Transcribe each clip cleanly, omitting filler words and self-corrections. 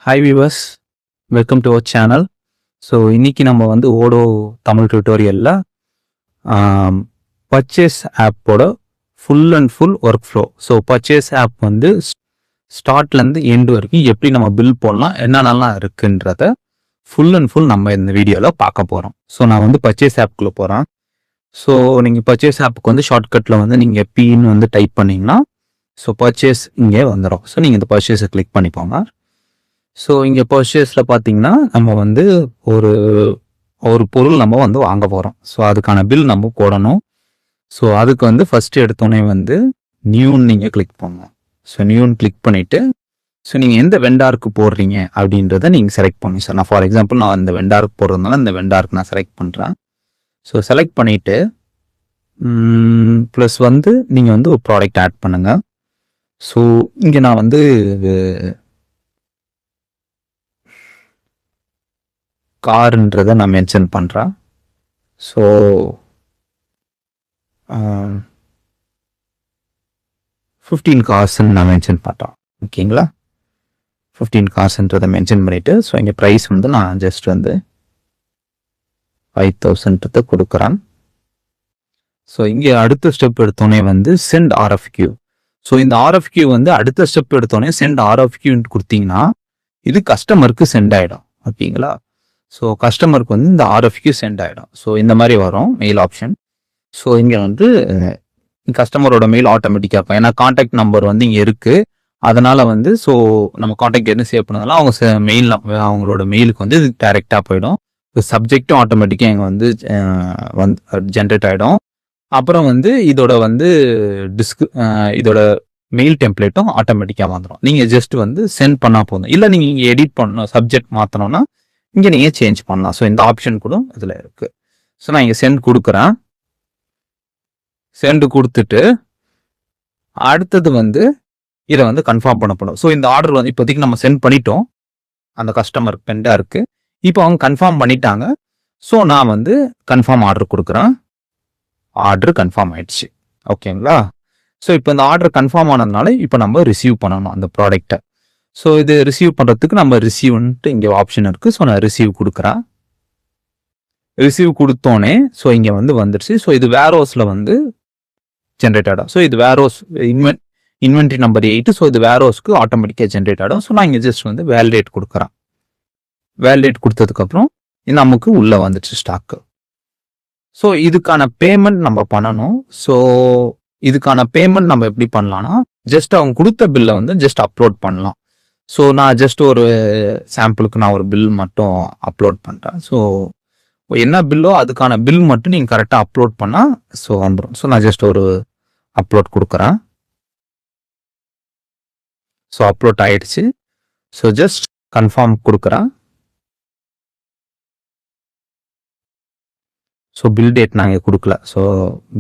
Hi viewers, welcome to our channel. So இன்னைக்கு நம்ம வந்து ஓடோ தமிழ் டியூட்டோரியலில் பர்ச்சேஸ் ஆப்போட full and full work flow. So purchase app வந்து ஸ்டார்ட்லேருந்து எண்டு வரைக்கும் எப்படி நம்ம பில் போடலாம், என்னென்னலாம் இருக்குன்றத ஃபுல் அண்ட் ஃபுல் நம்ம இந்த வீடியோவில் பார்க்க போகிறோம். ஸோ நான் வந்து பர்ச்சேஸ் ஆப்புக்குள்ளே போகிறேன். ஸோ நீங்கள் பர்ச்சேஸ் ஆப்புக்கு வந்து ஷார்ட்கட்டில் வந்து நீங்கள் பின்னு வந்து டைப் பண்ணிங்கன்னா ஸோ பர்ச்சேஸ் இங்கே வந்துடும். ஸோ நீங்கள் இந்த பர்ச்சேஸை கிளிக் பண்ணிப்போங்க. ஸோ இங்கே பர்ச்சேஸில் பார்த்தீங்கன்னா நம்ம வந்து ஒரு பொருள் நம்ம வந்து வாங்க போகிறோம். ஸோ அதுக்கான பில் நம்ம போடணும். ஸோ அதுக்கு வந்து ஃபஸ்ட்டு எடுத்தோடனே வந்து நியூன்னு நீங்கள் கிளிக் பண்ணணும். ஸோ நியூன்னு கிளிக் பண்ணிவிட்டு ஸோ நீங்கள் எந்த வெண்டாருக்கு போடுறீங்க அப்படின்றத நீங்கள் செலக்ட் பண்ணுங்க. சார் நான் ஃபார் எக்ஸாம்பிள் நான் இந்த வெண்டாருக்கு போடுறதுனால இந்த வெண்டாருக்கு நான் செலக்ட் பண்ணுறேன். ஸோ செலக்ட் பண்ணிவிட்டு ப்ளஸ் வந்து நீங்கள் வந்து ஒரு ப்ராடக்ட் ஆட் பண்ணுங்கள். ஸோ இங்கே நான் வந்து காருன்றதை நான் மென்ஷன் பண்ணுறேன். ஸோ 15 கார்ஸ்ன்னு நான் மென்ஷன் பண்ணுறேன். ஓகேங்களா, 15 கார்ஸ்ன்றதை மென்ஷன் பண்ணிவிட்டு ஸோ இங்கே ப்ரைஸ் வந்து நான் ஜஸ்ட் வந்து 5000 கொடுக்குறேன். ஸோ இங்கே அடுத்த ஸ்டெப் எடுத்தோடனே வந்து சென்ட் ஆர்எஃப்கியூ. ஸோ இந்த ஆர்எஃப்கியூ வந்து அடுத்த ஸ்டெப் எடுத்தோடனே சென்ட் ஆர்எஃப்கியூன்னு கொடுத்தீங்கன்னா இது கஸ்டமருக்கு சென்ட் ஆகிடும். ஓகேங்களா, ஸோ கஸ்டமருக்கு வந்து இந்த ஆர்எஃப்கியூ சென்ட் ஆகிடும். ஸோ இந்த மாதிரி வரும் மெயில் ஆப்ஷன். ஸோ இங்கே வந்து கஸ்டமரோட மெயில் ஆட்டோமேட்டிக்காக இருக்கும். ஏன்னா கான்டாக்ட் நம்பர் வந்து இங்கே இருக்குது. அதனால் வந்து ஸோ நம்ம கான்டாக்ட் என்ன சேவ் பண்ணதால அவங்க மெயில் அவங்களோட மெயிலுக்கு வந்து இது டைரெக்டாக போயிடும். சப்ஜெக்டும் ஆட்டோமேட்டிக்காக இங்கே வந்து ஜென்ரேட் ஆகிடும். அப்புறம் வந்து இதோட வந்து இதோட மெயில் டெம்ப்ளேட்டும் ஆட்டோமேட்டிக்காக வந்துடும். நீங்கள் ஜஸ்ட் வந்து சென்ட் பண்ணால் போதும். இல்லை நீங்கள் இங்கே எடிட் பண்ணணும், சப்ஜெக்ட் மாற்றணும்னா இங்கே நீங்கள் சேஞ்ச் பண்ணலாம். ஸோ இந்த ஆப்ஷன் கூட இதில் இருக்குது. ஸோ நான் இங்கே சென்ட் கொடுக்குறேன். சென்ட் கொடுத்துட்டு அடுத்தது வந்து இதை வந்து கன்ஃபார்ம் பண்ணப்படும். ஸோ இந்த ஆர்டர் வந்து இப்போதைக்கு நம்ம சென்ட் பண்ணிட்டோம், அந்த கஸ்டமர் பெண்டாக இருக்குது. இப்போ அவங்க கன்ஃபார்ம் பண்ணிட்டாங்க. ஸோ நான் வந்து கன்ஃபார்ம் ஆர்டர் கொடுக்குறேன். ஆர்டர் கன்ஃபார்ம் ஆயிடுச்சு. ஓகேங்களா, ஸோ இப்போ இந்த ஆர்டர் கன்ஃபார்ம் ஆனதுனால இப்போ நம்ம ரிசீவ் பண்ணணும் அந்த ப்ராடக்டை. ஸோ இது ரிசீவ் பண்ணுறதுக்கு நம்ம ரிசீவ்ன்ட்டு இங்கே ஆப்ஷன் இருக்குது. ஸோ நான் ரிசீவ் கொடுக்குறேன். ரிசீவ் கொடுத்தோன்னே ஸோ இங்கே வந்து வந்துடுச்சு. ஸோ இது வேர்ஹவுஸில் வந்து ஜென்ரேட் ஆகிடும். ஸோ இது வேர்ஹவுஸ் இன்வென்ட்ரி நம்பர் 8. ஸோ இது வேர்ஹவுஸ்க்கு ஆட்டோமேட்டிக்காக ஜென்ரேட் ஆகிடும். ஸோ நான் இங்கே ஜஸ்ட் வந்து வேலிடேட் கொடுக்குறேன். வேலிடேட் கொடுத்ததுக்கப்புறம் நமக்கு உள்ளே வந்துடுச்சு ஸ்டாக்கு. ஸோ இதுக்கான பேமெண்ட் நம்ம பண்ணணும். ஸோ இதுக்கான பேமெண்ட் நம்ம எப்படி பண்ணலாம்னா ஜஸ்ட் அவங்க கொடுத்த பில்லை வந்து ஜஸ்ட் அப்லோட் பண்ணலாம். ஸோ நான் ஜஸ்ட் ஒரு சாம்பிளுக்கு நான் ஒரு பில் மட்டும் அப்லோட் பண்ணுறேன். ஸோ என்ன பில்லோ அதுக்கான பில் மட்டும் நீங்கள் கரெக்டாக அப்லோட் பண்ணால் ஸோ வந்துடும். ஸோ நான் ஜஸ்ட் ஒரு அப்லோட் கொடுக்குறேன். ஸோ அப்லோட் ஆகிடுச்சு. ஸோ ஜஸ்ட் கன்ஃபார்ம் கொடுக்குறேன். ஸோ பில் டேட் நாங்கள் கொடுக்கல. ஸோ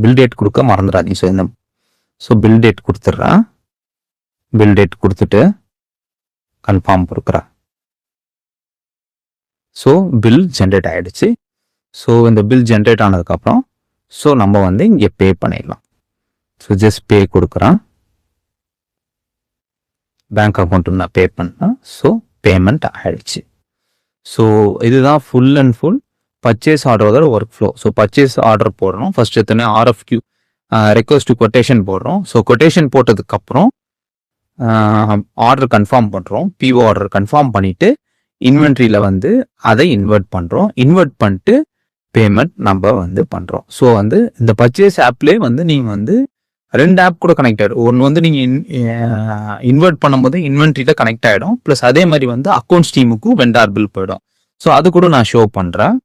பில் டேட் கொடுக்க மறந்துடாதீங்க. ஸோ பில் டேட் கொடுத்துட்றேன். பில் டேட் கொடுத்துட்டு கன்ஃபார்ம் கொடுக்குறேன். ஸோ பில் ஜென்ரேட் ஆகிடுச்சு. ஸோ இந்த பில் ஜென்ரேட் ஆனதுக்கப்புறம் ஸோ நம்ம வந்து இங்கே பே பண்ணிடலாம். ஸோ ஜஸ்ட் பே கொடுக்குறேன். பேங்க் அக்கௌண்ட்டு நான் பே பண்ணேன். ஸோ பேமெண்ட் ஆகிடுச்சு. ஸோ இதுதான் ஃபுல் அண்ட் ஃபுல் பர்ச்சேஸ் ஆர்டரோட work flow. So purchase order போடுறோம். ஃபர்ஸ்ட் எத்தனை ஆர்எஃப்கியூ ரெக்வஸ்ட் டு கொட்டேஷன் போடுறோம். ஸோ கொட்டேஷன் போட்டதுக்கப்புறம் ஆர்டர் கன்ஃபார்ம் பண்ணுறோம். பிஓ ஆர்டர் கன்ஃபார்ம் பண்ணிவிட்டு இன்வென்ட்ரியில் வந்து அதை இன்வெர்ட் பண்ணுறோம். இன்வெர்ட் பண்ணிட்டு பேமெண்ட் நம்ம வந்து பண்ணுறோம். ஸோ வந்து இந்த பர்ச்சேஸ் ஆப்லேயே வந்து நீங்கள் வந்து 2 ஆப் கூட கனெக்ட் ஆகிடும். ஒன்று வந்து நீங்கள் இன்வெர்ட் பண்ணும்போது இன்வென்ட்ரியில் கனெக்ட் ஆகிடும். ப்ளஸ் அதே மாதிரி வந்து அக்கௌண்ட்ஸ் டீமுக்கும் வெண்டார் பில் போயிடும். ஸோ அது கூட நான் ஷோ பண்ணுறேன்.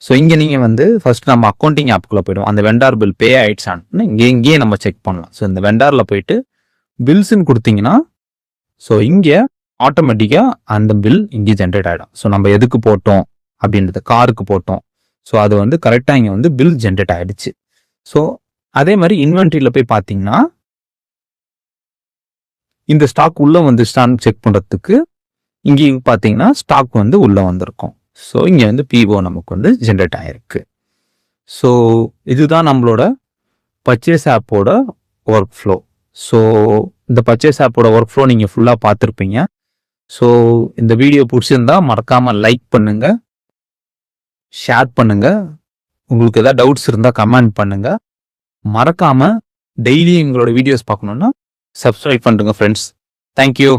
ஸோ இங்கே நீங்கள் வந்து ஃபர்ஸ்ட் நம்ம அக்கௌண்டிங் ஆப்புக்குள்ளே போய்டும். அந்த வெண்டார் பில் பே ஆயிடுச்சான்னு இங்கேயே நம்ம செக் பண்ணலாம். ஸோ இந்த வெண்டாரில் போயிட்டு பில்ஸ்ன்னு கொடுத்தீங்கன்னா ஸோ இங்கே ஆட்டோமேட்டிக்காக அந்த பில் இங்கே ஜென்ரேட் ஆகிடும். ஸோ நம்ம எதுக்கு போட்டோம் அப்படின்றது காருக்கு போட்டோம். ஸோ அது வந்து கரெக்டாக இங்கே வந்து பில் ஜென்ரேட் ஆகிடுச்சு. ஸோ அதே மாதிரி இன்வென்ட்ரியில் போய் பார்த்தீங்கன்னா இந்த ஸ்டாக் உள்ளே வந்துச்சான்னு செக் பண்ணுறதுக்கு இங்கேயும் பார்த்தீங்கன்னா ஸ்டாக் வந்து உள்ளே வந்திருக்கும். ஸோ இங்கே வந்து பிஓ நமக்கு வந்து ஜென்ரேட் ஆகிருக்கு. ஸோ இதுதான் நம்மளோட பர்ச்சேஸ் ஆப்போட ஒர்க் ஃப்ளோ. ஸோ இந்த பர்ச்சேஸ் ஆப்போட ஒர்க் ஃப்ளோ நீங்கள் ஃபுல்லாக பார்த்துருப்பீங்க. ஸோ இந்த வீடியோ பிடிச்சிருந்தா மறக்காமல் லைக் பண்ணுங்க, ஷேர் பண்ணுங்க. உங்களுக்கு ஏதாவது டவுட்ஸ் இருந்தால் கமெண்ட் பண்ணுங்க. மறக்காமல் டெய்லி எங்களோட வீடியோஸ் பார்க்கணுன்னா சப்ஸ்கிரைப் பண்ணுங்க ஃப்ரெண்ட்ஸ். தேங்க்யூ.